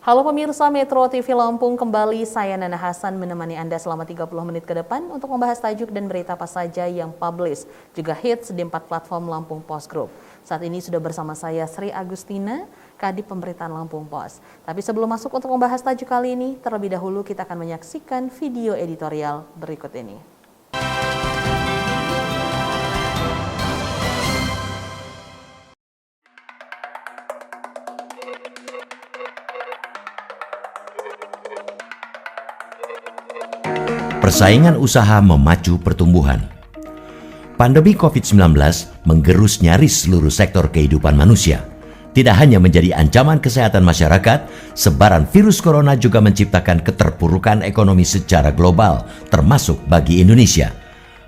Halo pemirsa Metro TV Lampung, kembali saya Nana Hasan menemani Anda selama 30 menit ke depan untuk membahas tajuk dan berita apa saja yang publish, juga hits di 4 platform Lampung Post Group. Saat ini sudah bersama saya Sri Agustina, Kadip Pemberitaan Lampung Post. Tapi sebelum masuk untuk membahas tajuk kali ini, terlebih dahulu kita akan menyaksikan video editorial berikut ini. Persaingan usaha memacu pertumbuhan. Pandemi COVID-19 menggerus nyaris seluruh sektor kehidupan manusia. Tidak hanya menjadi ancaman kesehatan masyarakat, sebaran virus corona juga menciptakan keterpurukan ekonomi secara global, termasuk bagi Indonesia.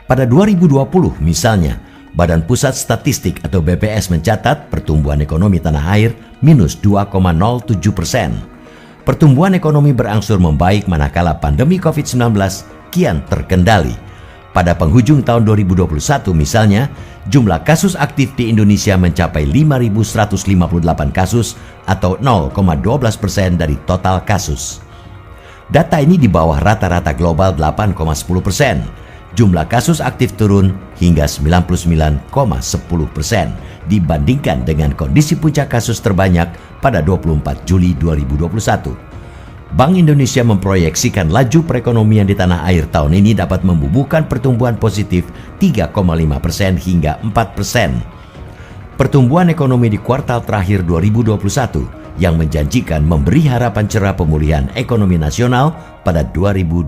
Pada 2020 misalnya, Badan Pusat Statistik atau BPS mencatat pertumbuhan ekonomi tanah air minus 2,07%. Pertumbuhan ekonomi berangsur membaik manakala pandemi COVID-19 kian terkendali. Pada penghujung tahun 2021 misalnya, jumlah kasus aktif di Indonesia mencapai 5.158 kasus atau 0,12% dari total kasus. Data ini di bawah rata-rata global 8,10%. Jumlah kasus aktif turun hingga 99,10% dibandingkan dengan kondisi puncak kasus terbanyak pada 24 Juli 2021. Bank Indonesia memproyeksikan laju perekonomian di tanah air tahun ini dapat membubuhkan pertumbuhan positif 3,5% hingga 4%. Pertumbuhan ekonomi di kuartal terakhir 2021 yang menjanjikan memberi harapan cerah pemulihan ekonomi nasional pada 2022.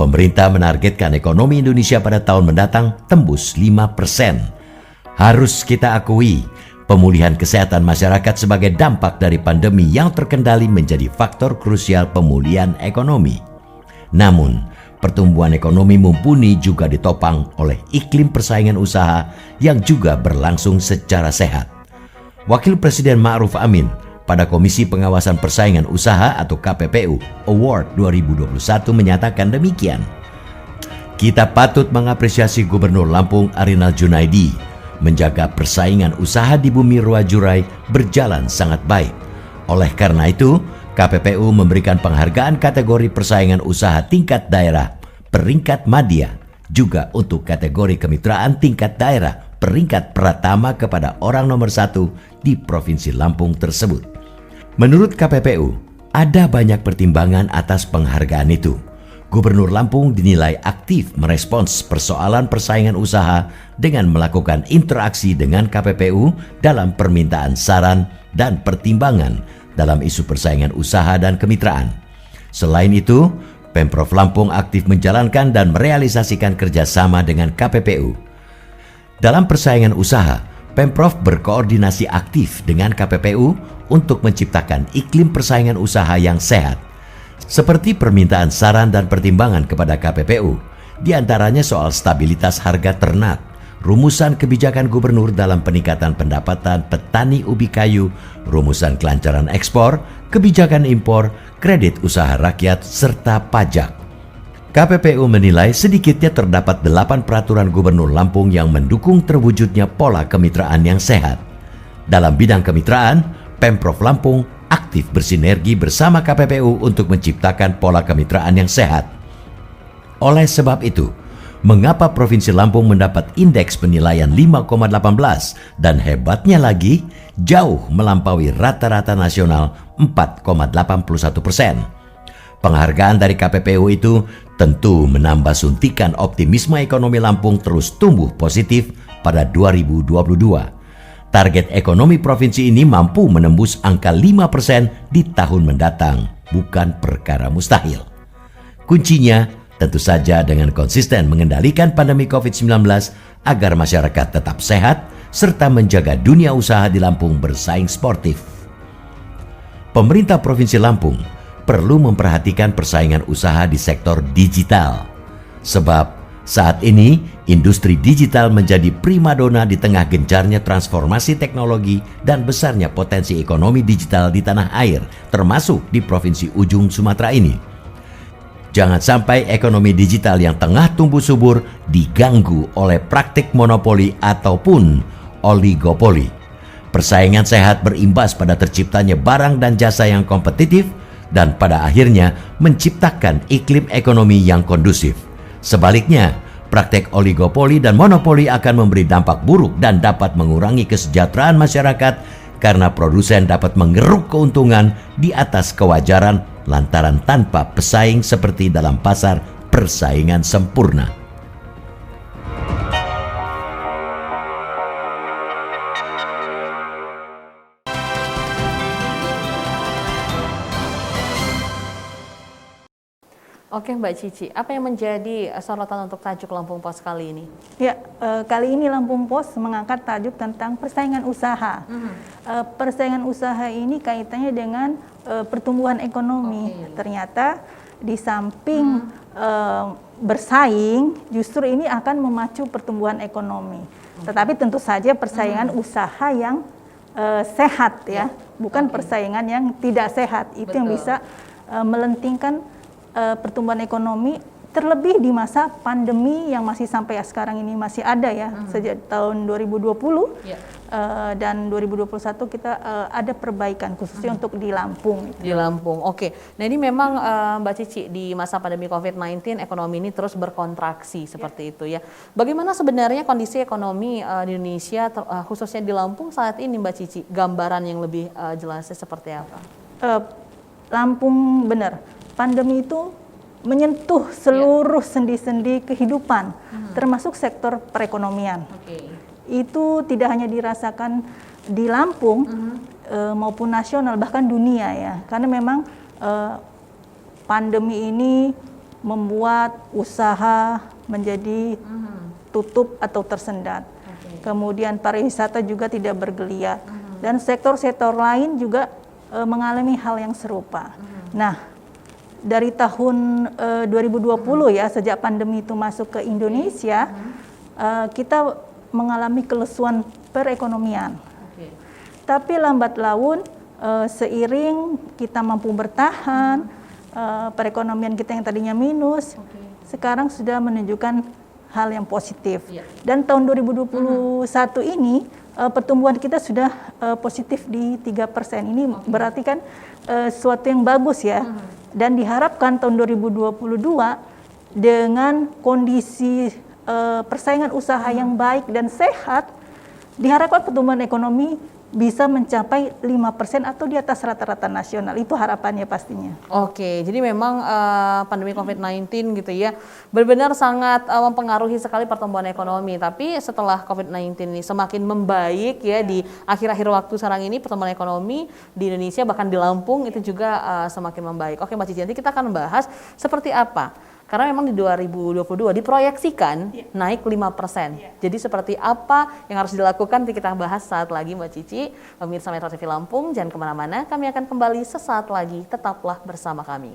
Pemerintah menargetkan ekonomi Indonesia pada tahun mendatang tembus 5%. Harus kita akui, pemulihan kesehatan masyarakat sebagai dampak dari pandemi yang terkendali menjadi faktor krusial pemulihan ekonomi. Namun, pertumbuhan ekonomi mumpuni juga ditopang oleh iklim persaingan usaha yang juga berlangsung secara sehat. Wakil Presiden Ma'ruf Amin pada Komisi Pengawasan Persaingan Usaha atau KPPU Award 2021 menyatakan demikian. Kita patut mengapresiasi Gubernur Lampung Arinal Junaidi menjaga persaingan usaha di bumi Ruwajurai berjalan sangat baik. Oleh karena itu, KPPU memberikan penghargaan kategori persaingan usaha tingkat daerah peringkat madya, juga untuk kategori kemitraan tingkat daerah peringkat pratama kepada orang nomor 1 di Provinsi Lampung tersebut. Menurut KPPU, ada banyak pertimbangan atas penghargaan itu. Gubernur Lampung dinilai aktif merespons persoalan persaingan usaha dengan melakukan interaksi dengan KPPU dalam permintaan saran dan pertimbangan dalam isu persaingan usaha dan kemitraan. Selain itu, Pemprov Lampung aktif menjalankan dan merealisasikan kerjasama dengan KPPU. Dalam persaingan usaha, Pemprov berkoordinasi aktif dengan KPPU untuk menciptakan iklim persaingan usaha yang sehat. Seperti permintaan saran dan pertimbangan kepada KPPU, diantaranya soal stabilitas harga ternak, rumusan kebijakan gubernur dalam peningkatan pendapatan petani ubi kayu, rumusan kelancaran ekspor, kebijakan impor, kredit usaha rakyat, serta pajak. KPPU menilai sedikitnya terdapat 8 peraturan gubernur Lampung yang mendukung terwujudnya pola kemitraan yang sehat. Dalam bidang kemitraan, Pemprov Lampung aktif bersinergi bersama KPPU untuk menciptakan pola kemitraan yang sehat. Oleh sebab itu, mengapa Provinsi Lampung mendapat indeks penilaian 5,18 dan hebatnya lagi jauh melampaui rata-rata nasional 4,81%. Penghargaan dari KPPU itu tentu menambah suntikan optimisme ekonomi Lampung terus tumbuh positif pada 2022. Target ekonomi provinsi ini mampu menembus angka 5% di tahun mendatang, bukan perkara mustahil. Kuncinya tentu saja dengan konsisten mengendalikan pandemi COVID-19 agar masyarakat tetap sehat serta menjaga dunia usaha di Lampung bersaing sportif. Pemerintah Provinsi Lampung perlu memperhatikan persaingan usaha di sektor digital. Sebab saat ini, industri digital menjadi primadona di tengah gencarnya transformasi teknologi dan besarnya potensi ekonomi digital di tanah air, termasuk di Provinsi Ujung Sumatera ini. Jangan sampai ekonomi digital yang tengah tumbuh subur diganggu oleh praktik monopoli ataupun oligopoli. Persaingan sehat berimbas pada terciptanya barang dan jasa yang kompetitif dan pada akhirnya menciptakan iklim ekonomi yang kondusif. Sebaliknya, praktek oligopoli dan monopoli akan memberi dampak buruk dan dapat mengurangi kesejahteraan masyarakat karena produsen dapat mengeruk keuntungan di atas kewajaran lantaran tanpa pesaing seperti dalam pasar persaingan sempurna. Oke Mbak Cici, apa yang menjadi sorotan untuk tajuk Lampung Pos kali ini? Ya, kali ini Lampung Pos mengangkat tajuk tentang persaingan usaha. Persaingan usaha ini kaitannya dengan pertumbuhan ekonomi. Ternyata di samping bersaing, justru ini akan memacu pertumbuhan ekonomi. Tetapi tentu saja persaingan usaha yang sehat ya, bukan persaingan yang tidak sehat. Itu yang bisa melentingkan pertumbuhan ekonomi, terlebih di masa pandemi yang masih sampai sekarang ini masih ada ya, sejak tahun 2020 dan 2021 kita ada perbaikan khususnya untuk di Lampung. Di Lampung, oke. Nah ini memang Mbak Cici, di masa pandemi COVID-19 ekonomi ini terus berkontraksi seperti itu ya. Bagaimana sebenarnya kondisi ekonomi di Indonesia, khususnya di Lampung saat ini Mbak Cici? Gambaran yang lebih jelasnya seperti apa? Lampung benar. Pandemi itu menyentuh seluruh sendi-sendi kehidupan, termasuk sektor perekonomian. Itu tidak hanya dirasakan di Lampung maupun nasional, bahkan dunia ya. Karena memang pandemi ini membuat usaha menjadi tutup atau tersendat. Kemudian pariwisata juga tidak bergeliat. Dan sektor-sektor lain juga mengalami hal yang serupa. Nah, dari tahun 2020 ya, sejak pandemi itu masuk ke Indonesia, kita mengalami kelesuan perekonomian. Tapi lambat laun, seiring kita mampu bertahan, perekonomian kita yang tadinya minus, sekarang sudah menunjukkan hal yang positif. Dan tahun 2021 ini, pertumbuhan kita sudah positif di 3%. Ini berarti kan suatu yang bagus ya. Dan diharapkan tahun 2022 dengan kondisi persaingan usaha yang baik dan sehat, diharapkan pertumbuhan ekonomi bisa mencapai 5% atau di atas rata-rata nasional. Itu harapannya pastinya. Oke, jadi memang pandemi COVID-19 gitu ya, benar-benar sangat mempengaruhi sekali pertumbuhan ekonomi. Tapi setelah COVID-19 ini semakin membaik ya, di akhir-akhir waktu sekarang ini pertumbuhan ekonomi di Indonesia bahkan di Lampung itu juga semakin membaik. Oke Mbak Cici, nanti kita akan membahas seperti apa. Karena memang di 2022 diproyeksikan naik 5%. Jadi seperti apa yang harus dilakukan nanti kita bahas saat lagi Mbak Cici. Pemirsa Metro TV Lampung, jangan kemana-mana, kami akan kembali sesaat lagi. Tetaplah bersama kami.